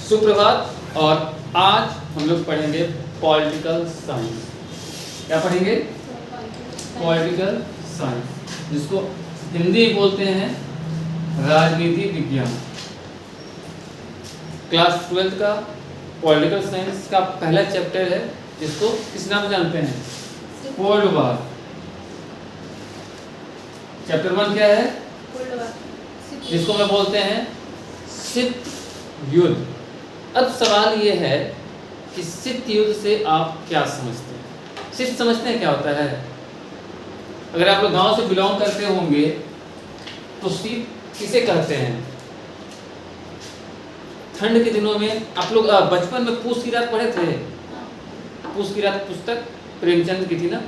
सुप्रभात। और आज हम लोग पढ़ेंगे पॉलिटिकल साइंस। क्या पढ़ेंगे? पॉलिटिकल साइंस, जिसको हिंदी में बोलते हैं राजनीति विज्ञान। क्लास 12 का पॉलिटिकल साइंस का पहला चैप्टर है, जिसको किस नाम जानते हैं? Cold war. चैप्टर 1 क्या है? जिसको मैं बोलते हैं शीत युद्ध। अब सवाल ये है कि शीत युद्ध से आप क्या समझते हैं? शीत समझते हैं क्या होता है? अगर आप लोग गांव से बिलोंग करते होंगे तो शीत किसे कहते हैं? ठंड के दिनों में आप लोग बचपन में पूस की रात पढ़े थे? पूस की रात पुस्तक प्रेमचंद की थी ना?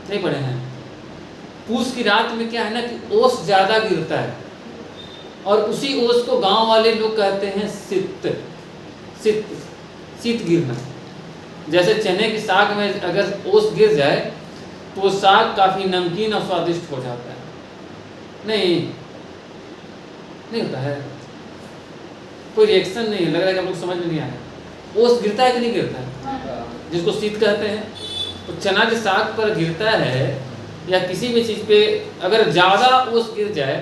नहीं पढ़े हैं? पूस की रात में क्या है ना कि ओस ज्यादा गिरता है और उसी ओस को गांव वाले लोग कहते हैं शीत। शीत शीत गिरना। जैसे चने की साग में अगर ओस गिर जाए तो वो साग काफी नमकीन और स्वादिष्ट हो जाता है। नहीं होता है? कोई रिएक्शन नहीं है, लग रहा है कि हम लोग समझ में नहीं आया। ओस गिरता है कि नहीं गिरता है? जिसको शीत कहते हैं। तो चना के साग पर गिरता है या किसी भी चीज पे अगर ज्यादा ओस गिर जाए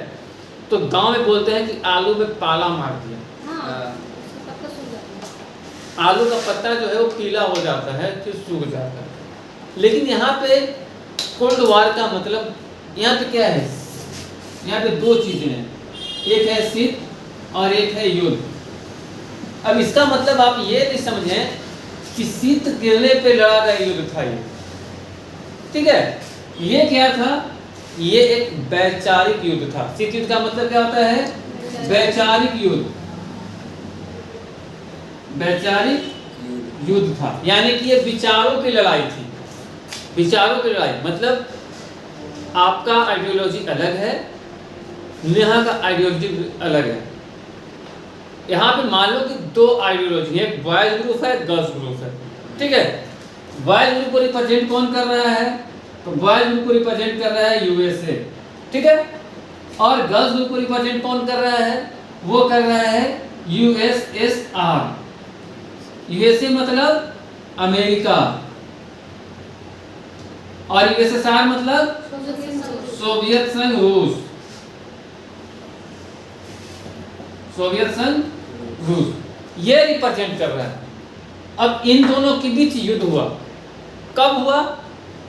तो गांव में बोलते हैं कि आलू में पाला मार दिया। आलू का पत्ता जो है वो पीला हो जाता है, फिर सूख जाता है। लेकिन यहाँ पे कोल्ड वार का मतलब यहाँ पे क्या है? यहाँ पे दो चीजें हैं, एक है शीत और एक है युद्ध। अब इसका मतलब आप ये नहीं समझें कि शीत गिरने पे लड़ा गया युद्ध था ये, ठीक है? ये क्या था? ये एक वैचारिक युद्ध था। शीत युद्ध का मतलब क्या होता है? वैचारिक युद्ध। वैचारिक युद्ध था, यानी कि ये विचारों की लड़ाई थी। विचारों की लड़ाई मतलब आपका आइडियोलॉजी अलग है, यहाँ का आइडियोलॉजी अलग है। यहाँ पे मान लो कि दो आइडियोलॉजी है, एक बॉयज ग्रुप है, गर्ल्स ग्रुप है, ठीक है? बॉयज ग्रुप को रिप्रेजेंट कौन कर रहा है? तो बॉयज ग्रुप को रिप्रेजेंट कर रहा है यूएसए, ठीक है? और गर्ल्स ग्रुप को रिप्रेजेंट कौन कर रहा है? वो कर रहा है यूएसएसआर। यूएसए मतलब अमेरिका और यूएसएसआर मतलब सोवियत संघ रूस। सोवियत संघ रूस ये रिप्रेजेंट कर रहा है। अब इन दोनों के बीच युद्ध हुआ। कब हुआ?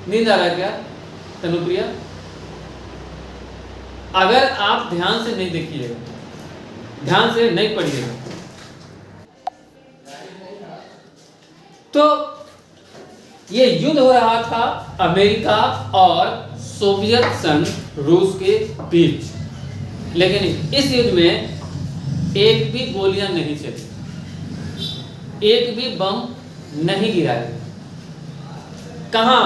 नींद आ रहा है क्या तनुप्रिया? अगर आप ध्यान से नहीं देखिएगा, ध्यान से नहीं पढ़िएगा, तो ये युद्ध हो रहा था अमेरिका और सोवियत संघ रूस के बीच। लेकिन इस युद्ध में एक भी गोलियां नहीं चली, एक भी बम नहीं गिराया। कहां?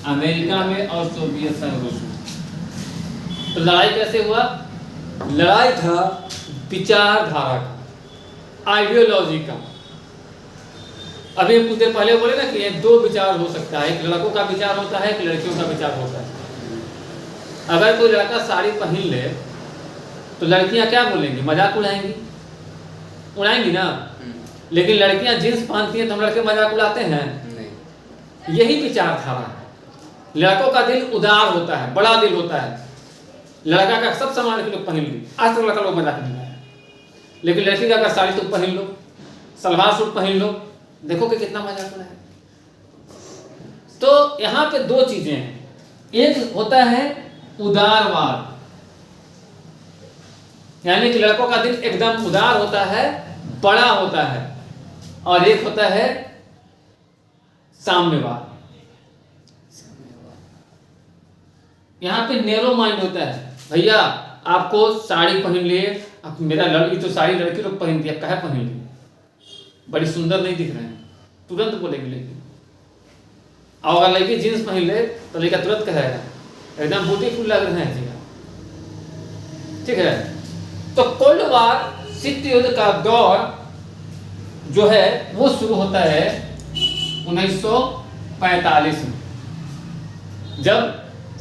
अमेरिका में और सोवियत संघ रूस में। तो लड़ाई कैसे हुआ? लड़ाई था विचारधारा का, आइडियोलॉजी का। अभी कुछ देर पहले बोले ना कि ये दो विचार हो सकता है, एक लड़कों का विचार होता है, एक लड़कियों का विचार होता है। अगर कोई लड़का साड़ी पहन ले तो लड़कियां क्या बोलेंगी? मजाक उड़ाएंगी, उड़ाएंगी ना। लेकिन लड़कियां जींस पहनती हैं तो हम लड़के मजाक उड़ाते हैं? नहीं। यही विचारधारा है। लड़कों का दिल उदार होता है, बड़ा दिल होता है। लड़का का सब सामान के लोग पहन ली, आज तक लड़का लोग मजाक नहीं आया। लेकिन लड़की का अगर साड़ी तुम पहन लो, सलवार सूट पहन लो, देखो कि कितना मजाक उड़ाया। तो यहाँ पे दो चीजें हैं, एक होता है उदारवाद, यानी कि लड़कों का दिल एकदम उदार होता है, बड़ा होता है, और एक होता है साम्यवाद। यहाँ पे नैरो माइंड होता है, भैया आपको साड़ी पहन लिए, अब मेरा लड़की तो साड़ी लड़की लोग पहनती है, कहे पहन लिए, बड़ी सुंदर नहीं दिख रहे हैं, तुरंत बोलेगी। लेकिन और अगर लड़की जींस पहन ले तो लड़का तुरंत कहेगा एकदम ब्यूटीफुल लग रहे हैं जी, ठीक है? तो कोल्ड वार, शीत युद्ध का दौर जो है वो शुरू होता है 1945 में, जब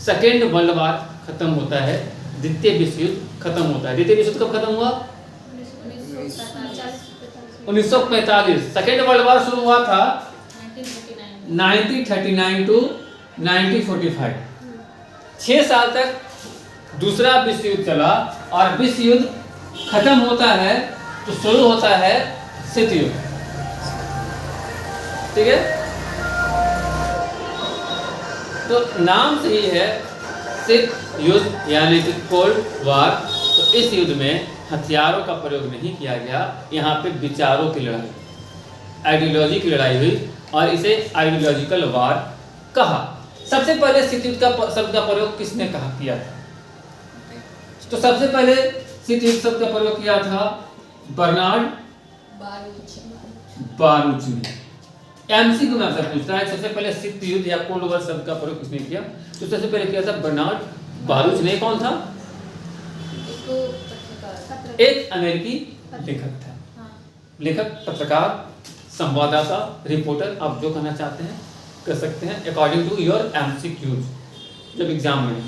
सेकेंड वर्ल्ड वार खत्म होता है, द्वितीय विश्व युद्ध खत्म होता है। द्वितीय विश्व युद्ध कब खत्म हुआ? 1945 सेकेंड वर्ल्ड वॉर शुरू हुआ था 1939 टू 1945। 6 साल तक दूसरा विश्व युद्ध चला और विश्व युद्ध खत्म होता है तो शुरू होता है शीत युद्ध। ठीक है, तो नाम से ही है शीत युद्ध यानी कि कोल्ड वॉर। तो इस युद्ध में हथियारों का प्रयोग नहीं किया गया, यहाँ पे विचारों की लड़ाई, आइडियोलॉजी की लड़ाई हुई और इसे आइडियोलॉजिकल वॉर कहा। सबसे पहले शीत युद्ध का शब्द का प्रयोग किसने किया था? तो सबसे पहले शीत युद्ध शब्द का प्रयोग किया था बर्नार्ड बारूच ने। एमसीक्यू में आपसे पूछता है सबसे पहले शीत युद्ध या कोल्ड वॉर शब्द का प्रयोग किसने किया? तो सबसे पहले किया था बर्नार्ड बारूच ने। कौन था? एक अमेरिकी लेखक था। लेखक, पत्रकार, संवाददाता, रिपोर्टर, आप जो कहना चाहते हैं कर सकते हैं अकॉर्डिंग टू योर एमसीक्यूज जब एग्जाम में।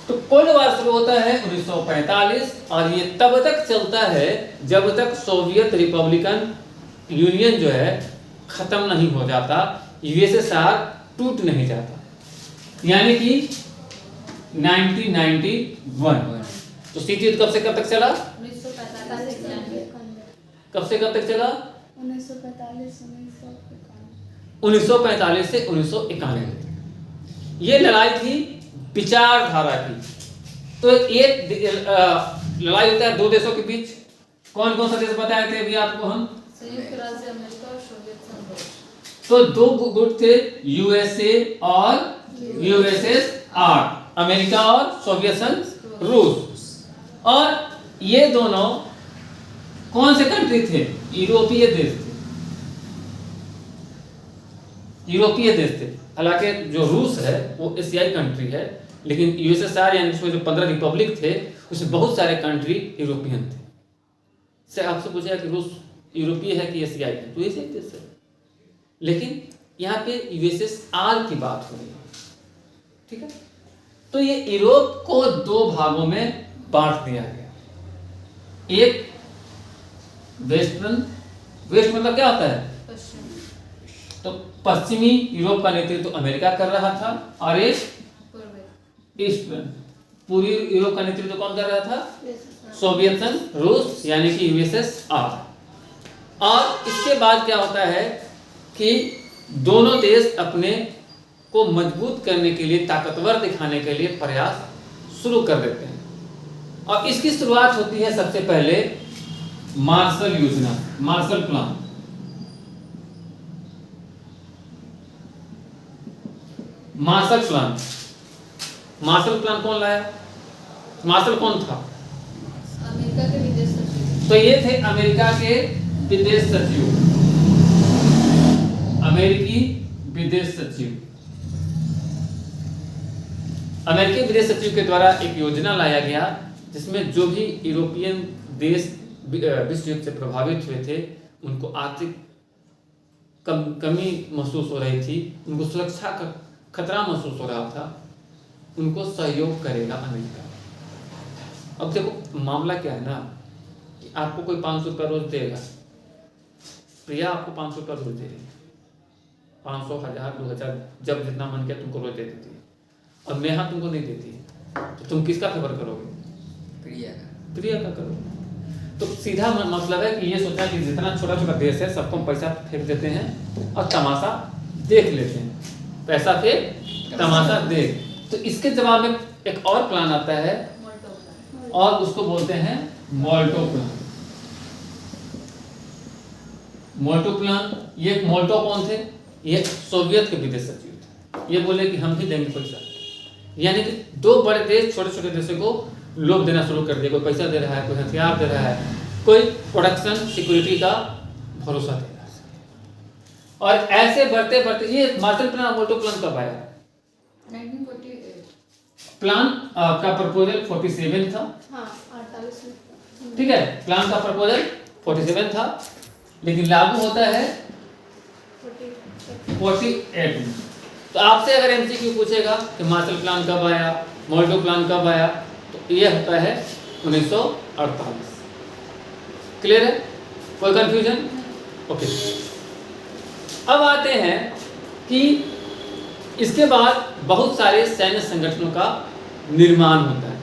तो कोल्ड वॉर शुरू होता है 1945 और ये तब तक चलता है जब तक सोवियत रिपब्लिकन यूनियन जो है खत्म नहीं हो जाता, यूएसएसआर टूट नहीं जाता, यानी कि 1991। तो शीत युद्ध कब से कब तक चला? 1945 कब से कब तक चला? 1945 से 1991। ये लड़ाई थी विचारधारा की। तो एक लड़ाई होता है दो देशों के बीच। कौन कौन सा देश बताए थे अभी आपको हम? संयुक्त राज्य अमेरिका और सोवियत संघ। तो दो गुट थे, यूएसए और यूएसएसआर, अमेरिका और सोवियत संघ रूस। और ये दोनों कौन से कंट्री थे? यूरोपीय देश थे, यूरोपीय देश थे। हालांकि जो रूस है वो एशियाई कंट्री है, लेकिन यूएसएसआर यानी उसमें जो 15 रिपब्लिक थे उसमें बहुत सारे कंट्री यूरोपियन थे। से आपसे पूछा कि रूस यूरोपीय है कि एशियाई है, तो एशियाई देश है। लेकिन यहाँ पे यूएसएसआर की बात हो रही है। ठीक है, तो ये यूरोप को दो भागों में बांट दिया गया। एक वेस्टर्न, वेस्ट मतलब क्या होता है? तो पश्चिमी यूरोप का नेतृत्व अमेरिका कर रहा था और एक ईस्टर्न, पूर्वी यूरोप का नेतृत्व कौन कर रहा था? सोवियत संघ रूस यानी कि यूएसएसआर। और इसके बाद क्या होता है कि दोनों देश अपने को मजबूत करने के लिए, ताकतवर दिखाने के लिए प्रयास शुरू कर देते हैं। और इसकी शुरुआत होती है सबसे पहले मार्शल योजना, Marshall plan. Marshall plan, Marshall plan कौन लाया? मार्शल कौन था? अमेरिका के विदेश सचिव। तो ये थे अमेरिका के विदेश सचिव, अमेरिकी विदेश सचिव। अमेरिकी विदेश सचिव के द्वारा एक योजना लाया गया जिसमें जो भी यूरोपियन देश विश्व युद्ध से प्रभावित हुए थे उनको आर्थिक कमी महसूस हो रही थी, उनको सुरक्षा का खतरा महसूस हो रहा था, उनको सहयोग करेगा अमेरिका। अब देखो मामला क्या है ना कि आपको कोई 500 रुपया रोज देगा, प्रिया आपको 500 रुपया रोज दे रही है, 500, 1000, 2000 जब जितना मन किया तुमको रोज दे देती है, और नेहा तुमको नहीं देती है, तो तुम किसका फेवर करोगे? प्रिया का करोगे। तो सीधा मतलब है कि ये सोचना कि जितना छोटा छोटा देश है सबको पैसा फेंक देते हैं और तमाशा देख लेते हैं, पैसा फेंक तमाशा देख। तो इसके जवाब में एक और प्लान आता है और उसको बोलते हैं मोल्टो प्लान। मोल्टो प्लान, ये मोल्टो कौन थे? ये सोवियत के विदेश सचिव थे। ये बोले कि हम भी देंगे पैसा, यानी कि दो बड़े देश छोटे छोटे देशों को लोभ देना शुरू कर दिया। कोई पैसा दे रहा है, कोई हथियार दे रहा है, कोई प्रोडक्शन सिक्योरिटी का भरोसा दे रहा है। और ऐसे बढ़ते बढ़ते ये मार्शल प्लान, मोल्टो प्लान कब आया? 1948। प्लान का प्रपोजल 47 था। हाँ, 48 में। ठीक है, प्लान का प्रपोजल 47 था, लेकिन लागू होता है 48 में। तो आपसे अगर एमसीक्यू पूछेगा कि मार्शल प्लान कब आया, मोल्टो प्लान कब आया, तो ये होता है 1948। क्लियर है? कोई कंफ्यूजन? ओके। अब आते हैं कि इसके बाद बहुत सारे सैन्य संगठनों का निर्माण होता है।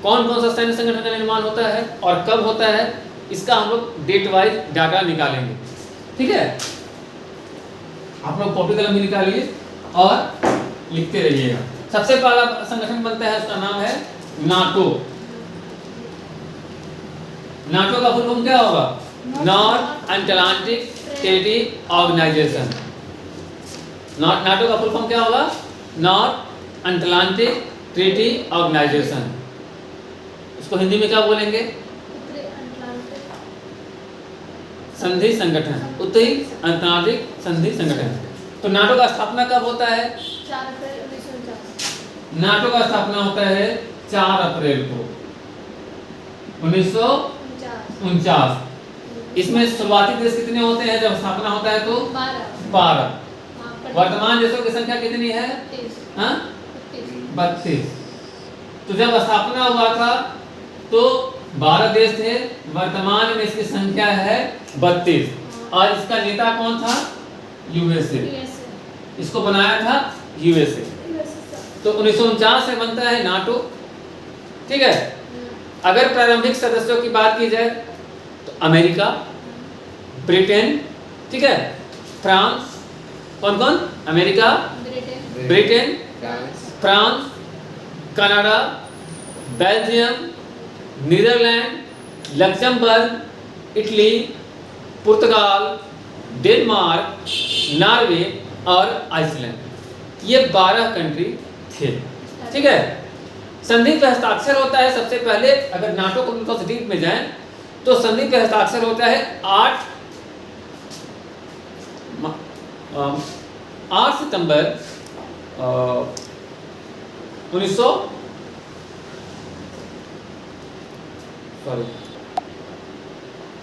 कौन कौन सा सैन्य संगठन का निर्माण होता है और कब होता है, इसका हम लोग डेट वाइज डाटा निकालेंगे। ठीक है, आप लोग कॉपी कलम भी निकालिए और लिखते रहिएगा। सबसे पहला संगठन बनता है, उसका नाम है नाटो। नाटो का फुल फॉर्म क्या होगा? North Atlantic Treaty Organization. NATO का फुल फॉर्म क्या होगा? North Atlantic Treaty Organization. इसको हिंदी में क्या बोलेंगे? संधि संगठन, उत्तरी अटलांटिक संधि संगठन। तो नाटो का स्थापना कब होता है? 4 अप्रैल 1949। नाटो का स्थापना होता है 4 अप्रैल को 1949। इसमें शुरुआती देश कितने होते हैं जब स्थापना होता है? तो 12। वर्तमान देशों की संख्या कितनी है? 32। तो जब स्थापना हुआ था तो 12 देश थे, वर्तमान में इसकी संख्या है 32। और इसका नेता कौन था? यूएसए। इसको बनाया था यूएसए। तो 1949 में बनता है नाटो। ठीक है, अगर प्रारंभिक सदस्यों की बात की जाए तो अमेरिका, ब्रिटेन, ठीक है, फ्रांस, कौन कौन? America, Britain, France, Canada, Belgium, Netherlands, Luxembourg, Italy, Portugal, Denmark, Norway और आइसलैंड। ये 12 कंट्री थे। ठीक है, संधि पे हस्ताक्षर होता है सबसे पहले, अगर नाटो को डीप में जाएं तो संधि पे हस्ताक्षर होता है 8 सितंबर 1900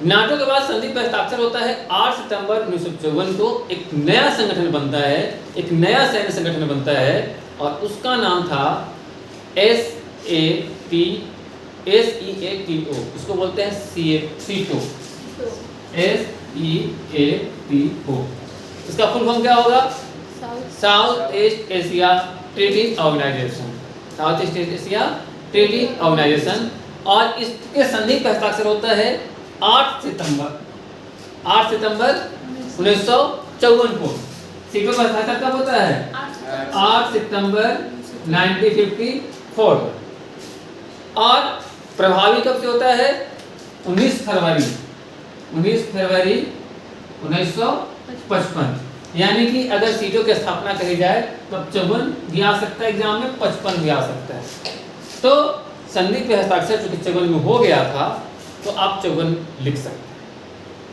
नाटो के बाद संधि पर हस्ताक्षर होता है 8 सितंबर 1954 को। एक नया संगठन बनता है, एक नया सैन्य संगठन बनता है और उसका नाम था SEATO। इसको बोलते हैं सीटो। SEATO। इसका फुल फॉर्म क्या होगा? South East Asia Treaty Organization. South East Asia Treaty Organization. और इसके संधि पर हस्ताक्षर होता है 8 सितंबर 1954 को। सीटों का हस्ताक्षर कब होता है? 8 सितंबर 1954। और प्रभावी कब से होता है? 19 फरवरी 1955। यानी कि अगर सीटों की स्थापना कही जाए तो 54 भी आ सकता है एग्जाम में, 55 भी आ सकता है। तो संधि पे हस्ताक्षर चूंकि 54 में हो गया था तो आप 54 लिख सकते हैं।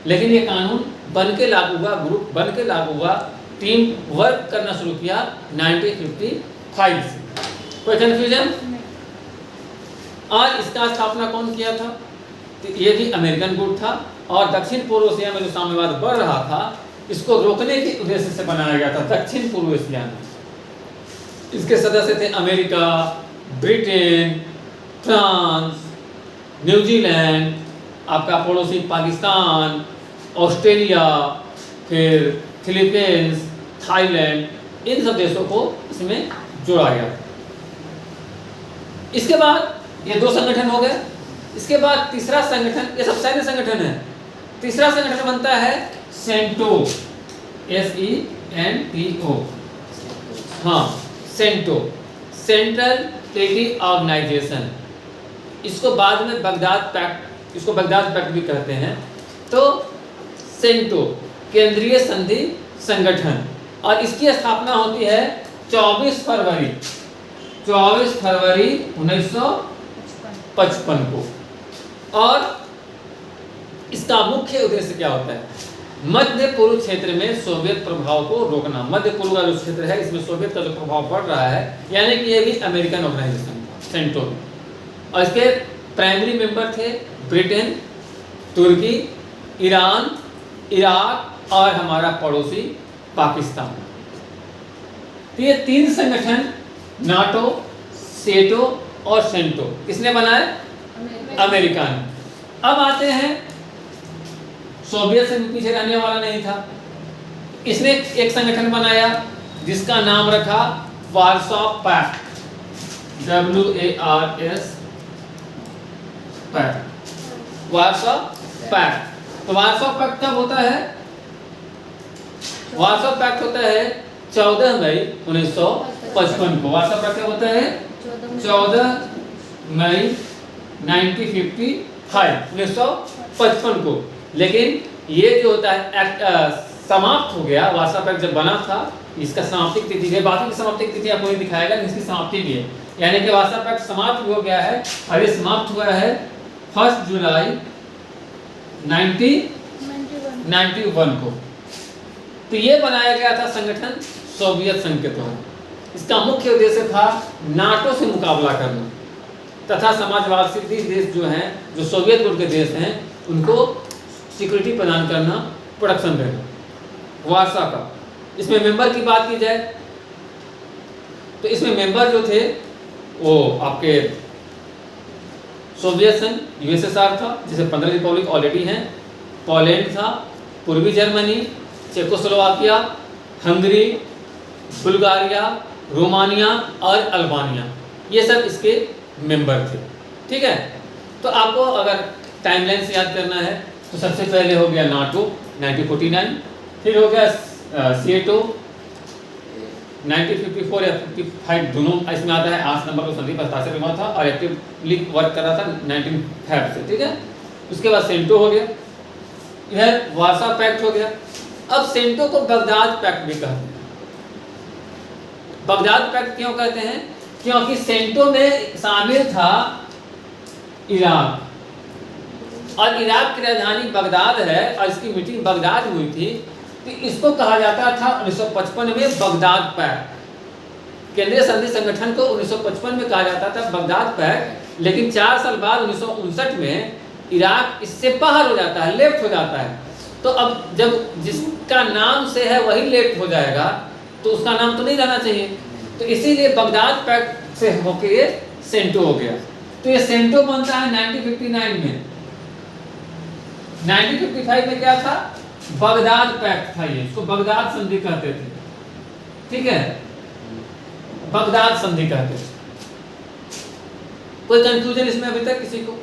लेकिन ये कानून बन के लागू हुआ, ग्रुप बन के लागू हुआ, टीम वर्क करना शुरू किया 1955 से। कोई कंफ्यूजन? और इसका स्थापना कौन किया था? तो ये भी अमेरिकन गुट था और दक्षिण पूर्व एशिया में जो साम्यवाद बढ़ रहा था इसको रोकने के उद्देश्य से बनाया गया था दक्षिण पूर्व एशिया में। इसके सदस्य थे अमेरिका, ब्रिटेन, फ्रांस, न्यूजीलैंड, आपका पड़ोसी पाकिस्तान, ऑस्ट्रेलिया, फिर फिलीपींस, थाईलैंड, इन सब देशों को इसमें जोड़ा गया। इसके बाद ये 2 संगठन हो गए। इसके बाद तीसरा संगठन, ये सब सैन्य संगठन है, तीसरा संगठन बनता है सेंटो। SENTO। हाँ, सेंटो, सेंट्रल ट्रीटी ऑर्गेनाइजेशन। इसको बाद में बगदाद पैक्ट, इसको बगदाद पैक्ट भी कहते हैं। तो सेंटो केंद्रीय संधि संगठन, और इसकी स्थापना होती है 24 फरवरी 1955 को। और इसका मुख्य उद्देश्य क्या होता है? मध्य पूर्व क्षेत्र में सोवियत प्रभाव को रोकना। मध्य पूर्व का जो क्षेत्र है इसमें सोवियत का जो प्रभाव बढ़ रहा है, यानी कि ये भी अमेरिकन ऑर्गेनाइजेशन था सेंटो। और इसके प्राइमरी मेंबर थे ब्रिटेन, तुर्की, ईरान, इराक और हमारा पड़ोसी पाकिस्तान। तो ये 3 संगठन नाटो, सेटो और सेंटो किसने बनाए? अमेरिका ने। अब आते हैं सोवियत संघ पीछे रहने वाला नहीं था। इसने एक संगठन बनाया जिसका नाम रखा Warsaw pact, WARS pact, Warsaw pact. तो वार्सो पैक्ट कब होता है? वार्सो पैक्ट होता है 14 मई 1955 को। वार्सो पैक्ट कब होता है? 14 मई 1955 को। लेकिन ये जो होता है एक्ट समाप्त हो गया। वार्सो पैक्ट जब बना था, इसका समाप्ति तिथि है, बाकी की समाप्ति तिथि आपको नहीं दिखाएगा, लेकिन इसकी समाप्ति भी है। यानी कि वार्सो पैक्ट समाप्त हो गया है और ये समाप्त हुआ है 1 जुलाई 1991 को। तो ये बनाया गया था संगठन सोवियत संघ के द्वारा। इसका मुख्य उद्देश्य था नाटो से मुकाबला करना तथा समाजवादी देश जो हैं, जो सोवियत गुट के देश हैं, उनको सिक्योरिटी प्रदान करना, प्रोटेक्शन देना। वार्सा का इसमें मेंबर की बात की जाए तो इसमें मेंबर जो थे वो आपके सोवियत संघ, यूएसएसआर था जिसे 15 रिपब्लिक ऑलरेडी हैं, पोलैंड था, पूर्वी Germany, Czechoslovakia, Hungary, Bulgaria, Romania और अल्बानिया, ये सब इसके मेंबर थे। ठीक है, तो आपको अगर टाइमलाइन से याद करना है तो सबसे पहले हो गया नाटो 1949, फिर हो गया सीएटो 1954 या 55 दोनों इसमें आता है। 8 नंबर को संधि पर हस्ताक्षर हुआ था और एक्टिवली वर्क कर रहा था 1905 से। ठीक है, उसके बाद सेंटो हो गया, इधर वार्सा पैक्ट हो गया। अब सेंटो को बगदाद पैक्ट भी कहते हैं। बगदाद पैक्ट क्यों कहते हैं? क्योंकि सेंटो में शामिल था इराक, और इराक की राजधानी बगदाद है और इसकी मीटिंग बगदाद में हुई थी। तो इसको कहा जाता था 1955 में बगदाद पैक्ट। केंद्रीय संधि संगठन को 1955 में कहा जाता था बगदाद पैक्ट, लेकिन 4 साल बाद 1959 में इराक इससे बाहर हो जाता है, लेफ्ट हो जाता है। तो अब जब जिसका नाम से है वही लेफ्ट हो जाएगा तो उसका नाम तो नहीं रहना चाहिए, तो इसीलिए बगदाद पैक्ट से होकर ये सेंटो हो गया। तो ये सेंटो बनता है 1959 में। 1955 में क्या था? बगदाद पैक्ट था। ये इसको बगदाद संधि कहते थे। ठीक है, बगदाद संधि कहते थे। कोई कंफ्यूजन इसमें अभी तक किसी को?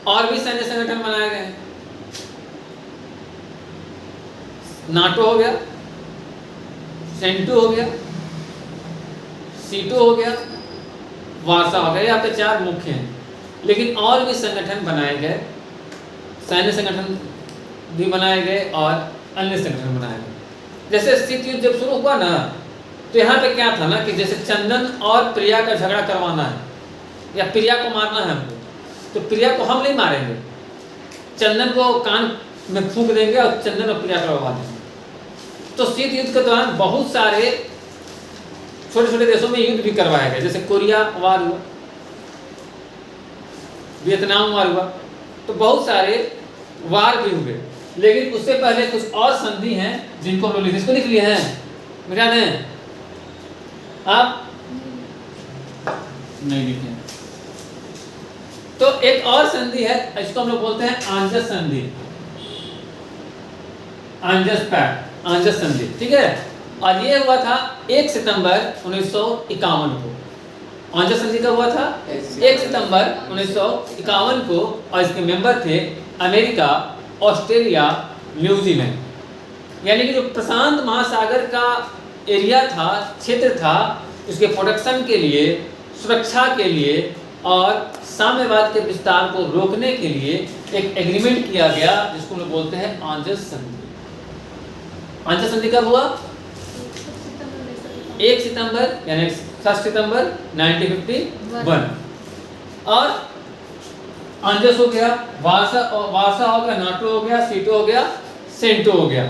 और भी सैन्य संगठन बनाए गए हैं। नाटो हो गया, सेंटो हो गया, सीटो हो गया, वार्सा हो गया। यहाँ पे 4 मुख्य हैं, लेकिन और भी संगठन बनाए गए, सैन्य संगठन भी बनाए गए और अन्य संगठन बनाए गए। जैसे शीत युद्ध जब शुरू हुआ ना, तो यहाँ पे क्या था ना कि जैसे चंदन और प्रिया का झगड़ा करवाना है या प्रिया को मारना है हमको, तो प्रिया को हम नहीं मारेंगे, चंदन को कान में फूंक देंगे और चंदन और प्रिया करवा देंगे। तो शीत युद्ध के दौरान बहुत सारे छोटे छोटे देशों में युद्ध भी करवाया गया, जैसे कोरिया वार हुआ, वियतनाम वार हुआ, तो बहुत सारे वार भी हुए। लेकिन उससे पहले कुछ और संधि हैं जिनको हम लोग इसको लिख लिए हैं, मिटा दें आप? नहीं लिखे। तो एक और संधि है, इसको हम लोग बोलते हैं आंजस संधि, आंजस पैक्ट, आंजस संधि। ठीक है, और ये हुआ था 1 सितंबर 1951 को। आंजस संधि कब हुआ था? 1 सितंबर 1951 को। और इसके मेंबर थे अमेरिका, ऑस्ट्रेलिया, न्यूजीलैंड। यानी कि जो प्रशांत महासागर का एरिया था, क्षेत्र था, उसके प्रोटेक्शन के लिए, सुरक्षा के लिए और साम्यवाद के विस्तार को रोकने के लिए एक एग्रीमेंट किया गया जिसको हम लोग बोलते हैं आंजस संधि। आंजस संधि कब हुआ? 1 सितंबर यानी 1 सितंबर 1951। और आंजस हो गया, वार्सा हो गया, नाटो हो गया, सीटो हो गया, सेंटो हो गया।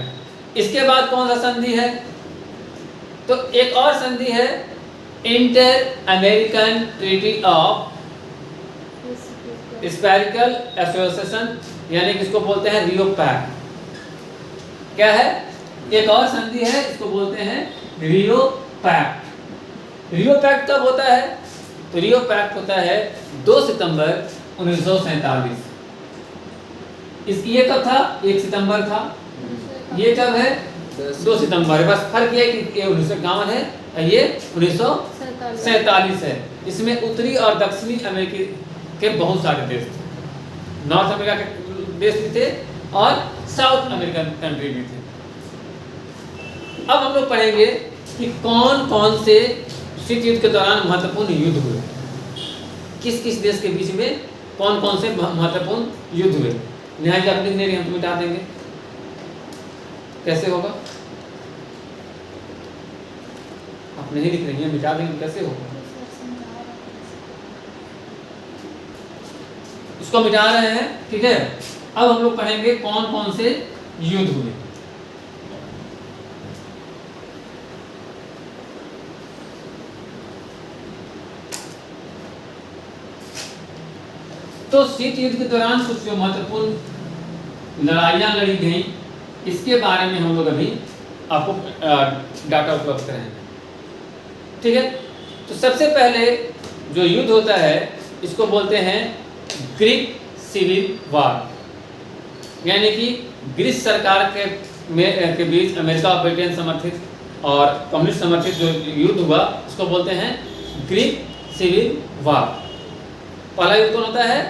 इसके बाद कौन सा संधि है? तो एक और संधि है inter American treaty of spherical association, यानी कि इसको बोलते हैं रियो पैक्ट। क्या है? एक और संधि है, इसको बोलते हैं रियो पैक्ट। रियो पैक्ट कब होता है? तो रियो पैक्ट होता है 2 सितंबर 1947। ये कब था? 1 सितंबर था। ये कब है? 2 सितंबर। बस फर्क ये है कि ये 1951 है और ये 1947 है। इसमें उत्तरी और दक्षिणी अमेरिकी के बहुत सारे देश थे। नॉर्थ अमेरिका के देश भी थे और साउथ अमेरिकन कंट्री भी थे। अब हम लोग पढ़ेंगे कि कौन कौन से शीत युद्ध के दौरान महत्वपूर्ण युद्ध हुए, किस किस देश के बीच में कौन कौन से महत्वपूर्ण युद्ध हुए। निहाय जी आप लिख नहीं रही, हम तो मिटा देंगे। कैसे होगा? आप नहीं लिख रही हैं, मिटा देंगे, कैसे होगा? इसको मिटा रहे हैं, ठीक है। अब हम लोग पढ़ेंगे कौन कौन से युद्ध हुए। तो शीत युद्ध के दौरान कुछ जो महत्वपूर्ण लड़ाइयां लड़ी गई, इसके बारे में हम लोग अभी आपको डाटा उपलब्ध कराएंगे, ठीक है। तो सबसे पहले जो युद्ध होता है इसको बोलते हैं ग्रीक सिविल वार, यानी कि ग्रीस सरकार के बीच अमेरिका और ब्रिटेन समर्थित और कम्युनिस्ट समर्थित जो युद्ध हुआ उसको बोलते हैं ग्रीक सिविल वार। पहला युद्ध कौन होता है?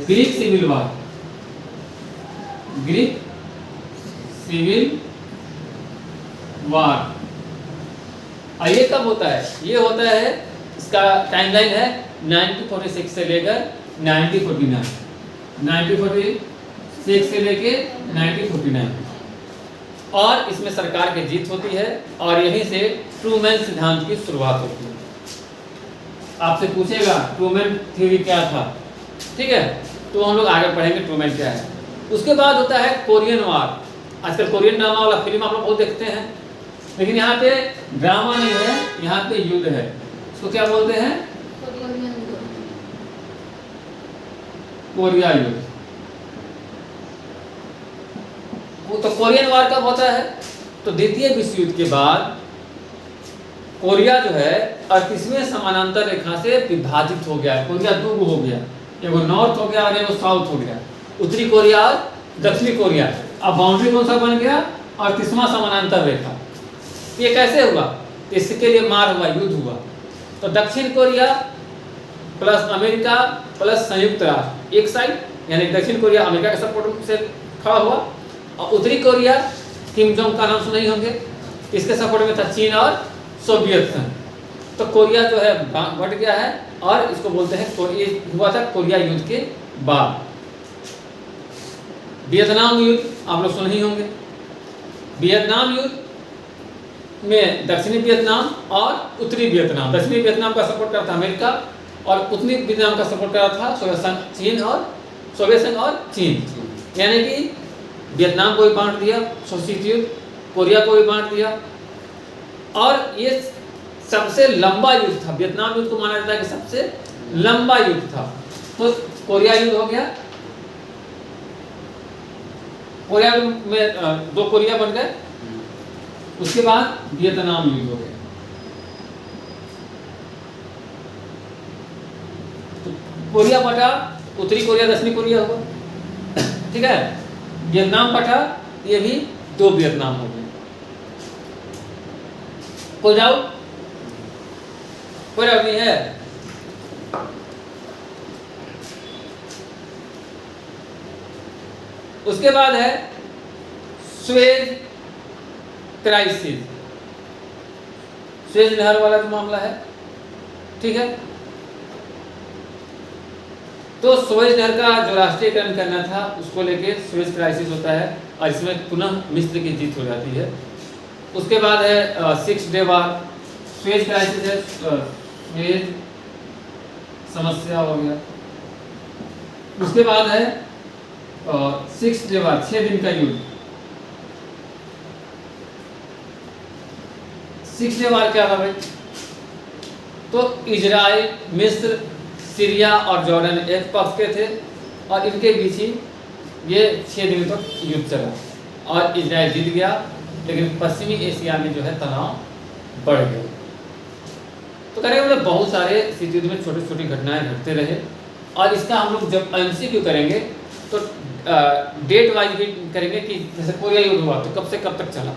Greek civil war. Greek civil war. और ये कब होता है? ये होता है, इसका टाइमलाइन है 1946 से लेकर 1949, 1946 से लेके 1949। और इसमें सरकार की जीत होती है और यहीं से ट्रूमैन सिद्धांत की शुरुआत होती है। आपसे पूछेगा ट्रूमैन थ्योरी क्या था, ठीक है, तो हम लोग आगे पढ़ेंगे ट्रूमैन क्या है। उसके बाद होता है कोरियन वार। आजकल कोरियन ड्रामा वाला फिल्म आप लोग बहुत देखते हैं, लेकिन यहाँ पे ड्रामा नहीं है, यहाँ पे युद्ध है। इसको क्या बोलते हैं? कोरिया युद्ध। वो तो कोरियन वार कब होता है? तो द्वितीय विश्व युद्ध के बाद कोरिया जो है 38वें समानांतर रेखा से विभाजित हो गया। कोरिया दो हो गया, एगो नॉर्थ हो गया और एगो साउथ हो गया, उत्तरी कोरिया और दक्षिणी कोरिया। अब बाउंड्री कौन सा बन गया? 38वां समानांतर रेखा। ये कैसे हुआ? इसके लिए मार हुआ, युद्ध हुआ। तो दक्षिण कोरिया प्लस अमेरिका प्लस संयुक्त राष्ट्र एक साइड, यानी दक्षिण कोरिया अमेरिका के सपोर्ट से खड़ा हुआ और उत्तरी कोरिया किम जोंग का नाम सुने ही होंगे, इसके सपोर्ट में था चीन और सोवियत संघ। तो कोरिया जो है बट गया है और इसको बोलते हैं कोरिया। हुआ था कोरिया युद्ध के बाद। वियतनाम युद्ध आप लोग सुने ही होंगे। वियतनाम युद्ध में दक्षिणी वियतनाम और उत्तरी वियतनाम, दक्षिणी वियतनाम का सपोर्ट करता था अमेरिका और उत्तरी वियतनाम का सपोर्ट कर रहा था सोवियत संघ और चीन। यानी कि वियतनाम को भी बांट दिया शीत युद्ध, कोरिया को भी बांट दिया। और ये सबसे लंबा युद्ध था। वियतनाम युद्ध को माना जाता है कि सबसे लंबा युद्ध था। तो कोरिया युद्ध हो गया, कोरिया में 2 कोरिया बन गए। उसके बाद वियतनाम युद्ध हो गया। तो कोरिया बटा, उत्तरी कोरिया दक्षिणी कोरिया हुआ, ठीक है। वियतनाम बटा, ये भी 2 वियतनाम हो गए। कोई डाउट? कोई डाउट नहीं है? उसके बाद है सुएज क्राइसिस, सुएज नहर वाला जो मामला है, ठीक है। तो सुएज नहर का जो राष्ट्रीयकरण करना था उसको लेके सुएज क्राइसिस होता है और इसमें पुनः मिस्र की जीत हो जाती है। उसके बाद है 6 डे वार। सुएज क्राइसिस है, सुएज समस्या हो गया। उसके बाद है 6 डे वार, 6 दिन का युद्ध। 6 डे वार क्या था भाई? तो इजराइल, मिस्र, सीरिया और जॉर्डन एक पक्ष के थे और इनके बीच ही ये 6 दिन तक युद्ध चला और इजराइल जीत गया, लेकिन पश्चिमी एशिया में जो है तनाव बढ़ गया। तो करेंगे मतलब बहुत सारे शीत युद्ध में छोटी छोटी घटनाएं घटते रहे। और इसका हम लोग जब MCQ करेंगे तो डेट वाइज भी करेंगे कि जैसे कोरिया युद्ध हुआ तो कब से कब तक चला,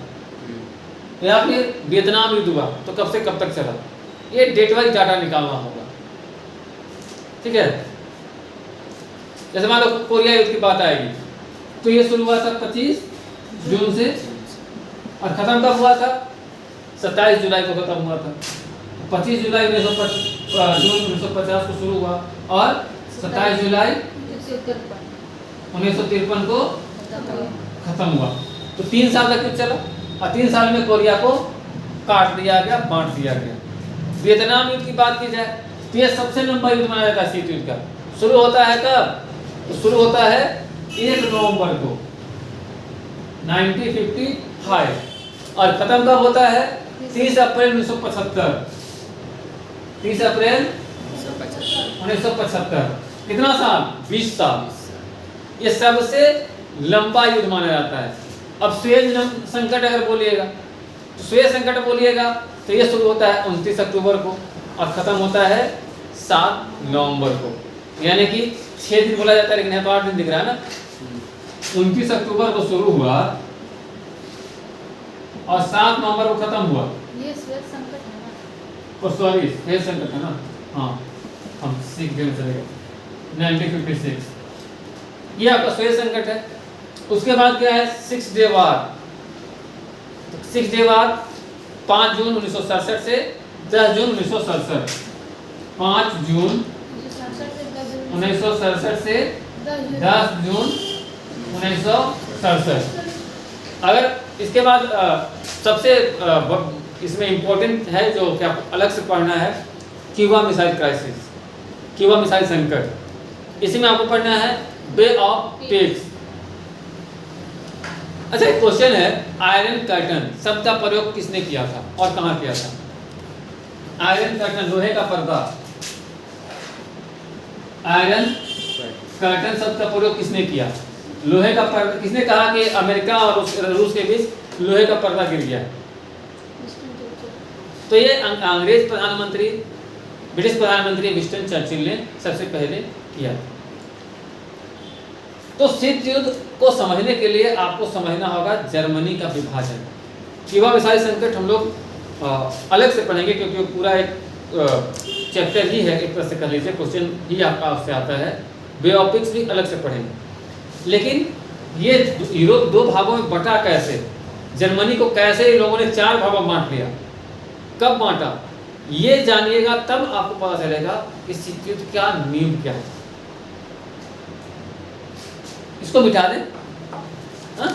या फिर वियतनाम युद्ध हुआ तो कब से कब तक चला, ये डेट वाइज डाटा निकालना होगा। ठीक है, जैसे मान लो कोरिया युद्ध की बात आएगी तो ये शुरू हुआ था 25 जून से और खत्म कब हुआ था, 27 जुलाई को खत्म हुआ था। 25 जुलाई 1950 को शुरू हुआ और 27 जुलाई 1953 को खत्म हुआ। तो 3 साल तक युद्ध चला और 3 साल में कोरिया को काट दिया गया, बांट दिया गया। वियतनाम युद्ध की बात की जाए तो यह सबसे लंबा युद्ध माना जाता है शीत युद्ध का। शुरू होता है कब, तो शुरू होता है 1 नवंबर को 1955 और खत्म कब होता है 30 अप्रैल 1975। 30 अप्रैल 1975। कितना साल, 20 साल। ये सबसे लंबा युद्ध माना जाता है। अब सुएज संकट अगर बोलिएगा तो सुएज संकट बोलिएगा तो ये शुरू होता है 29 अक्टूबर को और खत्म होता है 7 नवंबर को, यानी कि 6 दिन बोला जाता है लेकिन यहाँ तो 8 दिन दिख रहा है ना। 29 अक्टूबर को शुरू हुआ और 7 नवंबर को खत्म हुआ। ये सुएज संकट है ना, और सॉरी सुएज संकट है ना, हाँ हम सीख गए चले गए। 1956 ये आपका सुएज संकट है। उसके बाद क्या है, 6 डे वार। 6 डे वार 5 जून 1967 से 10 जून 1967। 5 जून 1967 से 10 जून 1967। अगर इसके बाद सबसे इसमें इम्पोर्टेंट है जो कि आपको अलग से पढ़ना है, Cuba missile crisis, Cuba missile संकट। इसी में आपको पढ़ना है बे ऑफ पिग्स। अच्छा एक क्वेश्चन है, आयरन कर्टन शब्द का प्रयोग किसने किया था और कहाँ किया था। आयरन कर्टन लोहे का पर्दा, आयरन कर्टन शब्द का प्रयोग किसने किया, लोहे का पर्दा। किसने कहा कि अमेरिका और रूस के बीच लोहे का पर्दा गिर गया। तो ये अंग्रेज प्रधानमंत्री, ब्रिटिश प्रधानमंत्री विंस्टन चर्चिल ने सबसे पहले किया। तो शीत युद्ध को समझने के लिए आपको समझना होगा जर्मनी का विभाजन। क्यूबा मिसाइल संकट हम लोग अलग से पढ़ेंगे क्योंकि पूरा एक चैप्टर ही है, एक तरह से कर लीजिए, क्वेश्चन ही आपका उससे आता है। बे ऑफ पिग्स भी अलग से पढ़ेंगे। लेकिन ये यूरोप 2 भागों में बटा कैसे, जर्मनी को कैसे इन लोगों ने 4 भागों में बांट लिया, कब बांटा, ये जानिएगा तब आपको पता चलेगा कि शीत युद्ध का नियम क्या है। इसको मिटा दें, हाँ?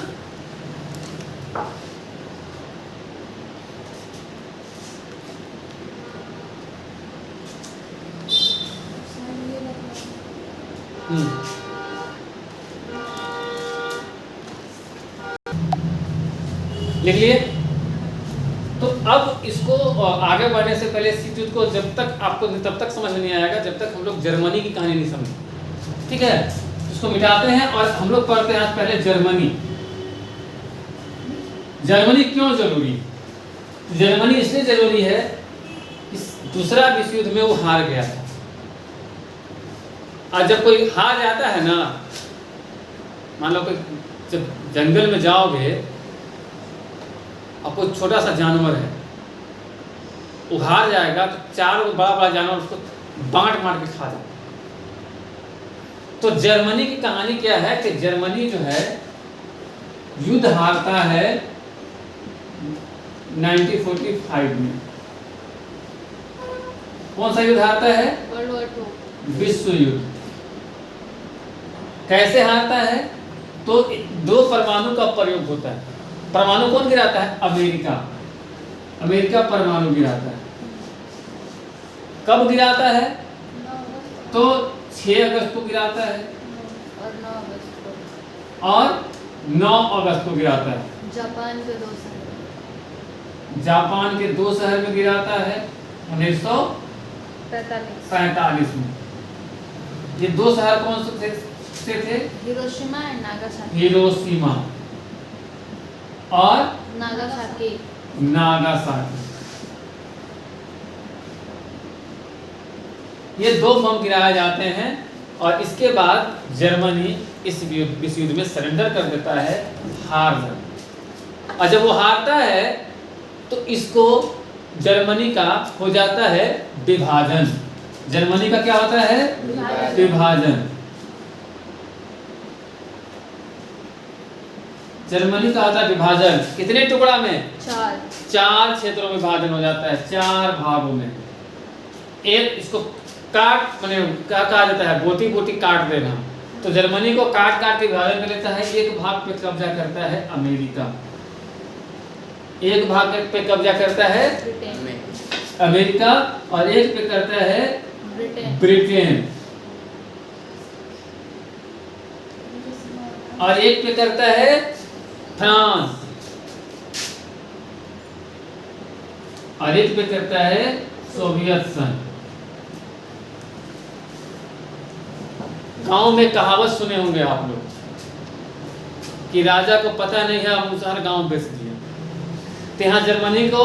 लिख लिए। तो अब इसको आगे बढ़ने से पहले शीत युद्ध को जब तक आपको तब तक समझ नहीं आएगा जब तक हम लोग जर्मनी की कहानी नहीं समझे। ठीक है, इसको मिटाते हैं और हम लोग पढ़ते हैं आज पहले जर्मनी। जर्मनी क्यों जरूरी, जर्मनी इसलिए जरूरी है कि दूसरा विश्व युद्ध में वो हार गया था। और जब कोई हार जाता है ना, मान लो कोई जब जंगल में जाओगे और कोई छोटा सा जानवर है वो हार जाएगा तो 4 बड़ा बड़ा जानवर उसको बांट मार के खा जाए। तो जर्मनी की कहानी क्या है कि जर्मनी जो है युद्ध हारता है 1945 में। कौन सा युद्ध हारता है, वर्ल्ड वॉर 2 विश्व युद्ध। कैसे हारता है, तो 2 परमाणु का प्रयोग होता है। परमाणु कौन गिराता है, अमेरिका। अमेरिका परमाणु गिराता है। कब गिराता है, तो 6 अगस्त को गिराता है और 9 अगस्त को, और 9 अगस्त को गिराता है। जापान के 2 शहर, जापान के 2 शहर में गिराता है 1945 में। ये 2 शहर कौन से थे, हिरोशिमा एंड नागासाकी, हिरोशिमा और नागासाकी। नागासाकी। ये 2 बम गिराए जाते हैं और इसके बाद जर्मनी इस विश्व युद्ध में सरेंडर कर देता है, हार जाता। और जब वो हारता है तो इसको जर्मनी का हो जाता है विभाजन। जर्मनी का क्या होता है? विभाजन। जर्मनी का होता है विभाजन। कितने टुकड़ा में? 4 क्षेत्रों में विभाजन हो जाता है, 4 भागों में। एक इसको काट माने क्या कहा जाता है, बोटी बोटी काट देना। तो जर्मनी को काट काट के विभाजन कर लेता है। एक भाग पे कब्जा करता है अमेरिका, एक भाग पे कब्जा करता है अमेरिका, और एक पे करता है ब्रिटेन, और एक पे करता है फ्रांस, और एक पे करता है सोवियत संघ। गांव में कहावत सुने होंगे आप लोग कि राजा को पता नहीं है अनुसार गांव बेच दिया। तो यहाँ जर्मनी को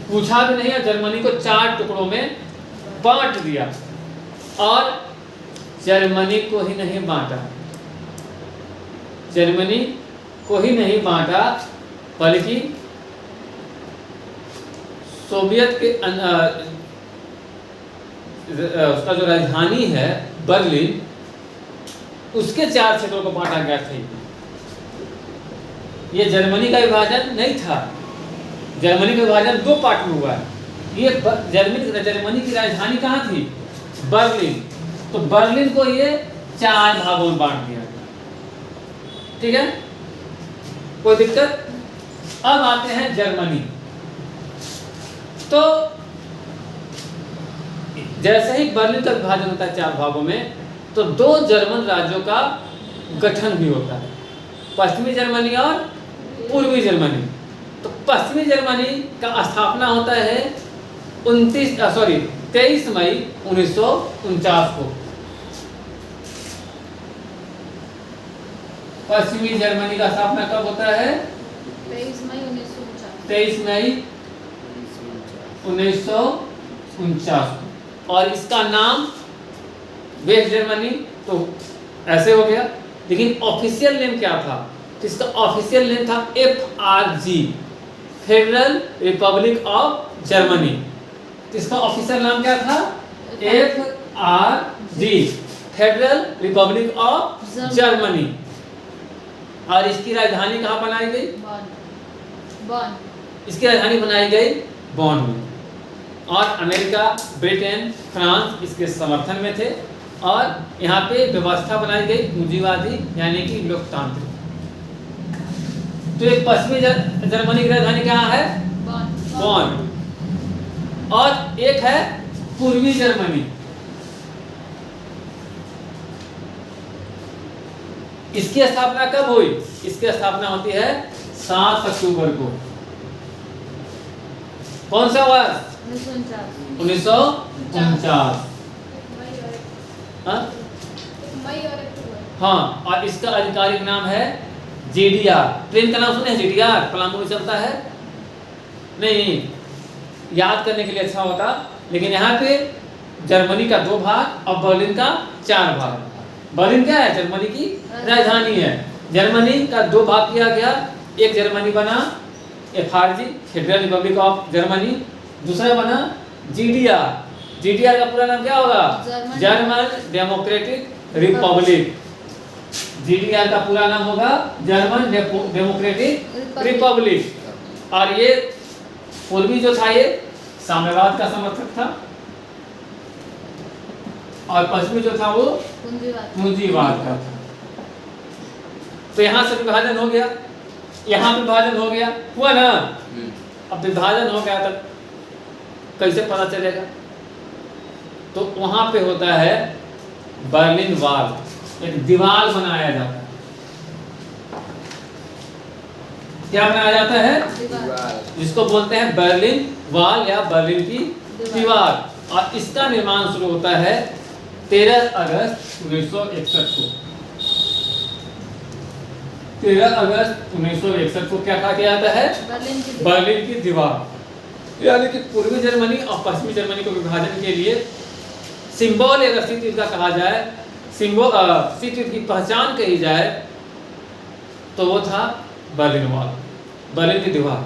पूछा भी नहीं है, जर्मनी को 4 टुकड़ों में बांट दिया। और जर्मनी को ही नहीं बांटा, जर्मनी को ही नहीं बांटा, बल्कि सोवियत के उसका जो राजधानी है बर्लिन, उसके 4 क्षेत्रों को बांटा गया था। ये जर्मनी का विभाजन नहीं था। जर्मनी का विभाजन 2 पार्ट में हुआ है। ये जर्मनी की राजधानी कहाँ थी? बर्लिन। तो बर्लिन को ये 4 भागों में बांट दिया गया। ठीक है, कोई दिक्कत? अब आते हैं जर्मनी। तो जैसे ही बर्लिन का विभाजन होता है 4 भागों में, तो 2 जर्मन राज्यों का गठन भी होता है, पश्चिमी जर्मनी और पूर्वी जर्मनी। तो पश्चिमी जर्मनी का स्थापना होता है 23 मई 1949 को। पश्चिमी जर्मनी का स्थापना कब होता है? 23 मई 1949। 23 मई 1949। और इसका नाम वेस्ट जर्मनी तो ऐसे हो गया, लेकिन ऑफिशियल नेम क्या था? तो इसका ऑफिशियल नेम था FRG, federal Republic of Germany. तो इसका ऑफिशियल नाम क्या था? FRG, federal Republic of Germany. और इसकी राजधानी कहाँ बनाई गई? बॉन। इसकी राजधानी बनाई गई बॉन में। और अमेरिका, ब्रिटेन, फ्रांस इसके समर्थन में थे। और यहाँ पे व्यवस्था बनाई गई पूंजीवादी, यानी कि लोकतांत्रिक। तो एक पश्चिमी जर्मनी की राजधानी कहाँ है? बॉन। और एक है पूर्वी जर्मनी। इसकी स्थापना कब हुई? इसकी स्थापना होती है 7 अक्टूबर को। कौन सा वर्ष? 1949। हाँ, और इसका आधिकारिक नाम है JDR। ट्रेन का नाम सुने हैं? JDR पलामू में चलता है। नहीं, याद करने के लिए अच्छा होता। लेकिन यहाँ पे जर्मनी का 2 भाग और बर्लिन का 4 भाग। बर्लिन क्या है? जर्मनी की राजधानी है। जर्मनी का 2 भाग किया गया। एक जर्मनी बना FRG, federal Republic of Germany. दूसरा बना JDR। JDR का पूरा नाम क्या होगा? German democratic Republic. JDR का पूरा नाम होगा जर्मन डेमोक्रेटिक रिपब्लिक। और ये पूर्वी जो था ये साम्यवाद का समर्थक था, और पश्चिमी जो था वो पूंजीवाद का था। तो यहाँ से विभाजन हो गया, यहाँ विभाजन हो गया, हुआ ना? अब विभाजन हो गया तब कैसे पता चलेगा? तो वहां पे होता है बर्लिन वॉल, एक दीवार बनाया जाता है। क्या बनाया जाता है? जिसको बोलते हैं बर्लिन वॉल या बर्लिन की दीवार। और इसका निर्माण शुरू होता है 13 अगस्त 1961 को। 13 अगस्त 1961 को क्या कहा जाता है? बर्लिन की दीवार। यानी कि पूर्वी जर्मनी और पश्चिमी जर्मनी को विभाजन के लिए सिंबल अगर इसका कहा जाए, सिटी की पहचान कही जाए तो वो था बर्लिन वॉल, बर्लिन की दीवार।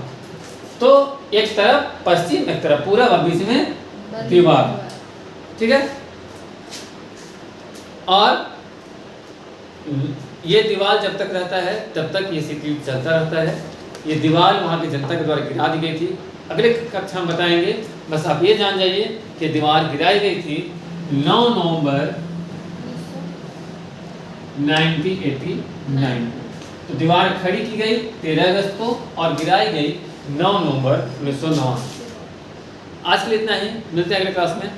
तो एक तरफ पश्चिम, एक तरफ पूरब और बीच में दीवार, ठीक है। और ये दीवार जब तक रहता है तब तक ये सिटी चलता रहता है। ये दीवार वहाँ की जनता के द्वारा गिरा दी गई थी। अगले कक्षा में बताएंगे, बस आप ये जान जाइए कि दीवार गिराई गई थी 9 नवंबर 1989। तो दीवार खड़ी की गई 13 अगस्त को और गिराई गई 9 नवंबर 1989। आज के लिए इतना ही, मिलते हैं अगले क्लास में।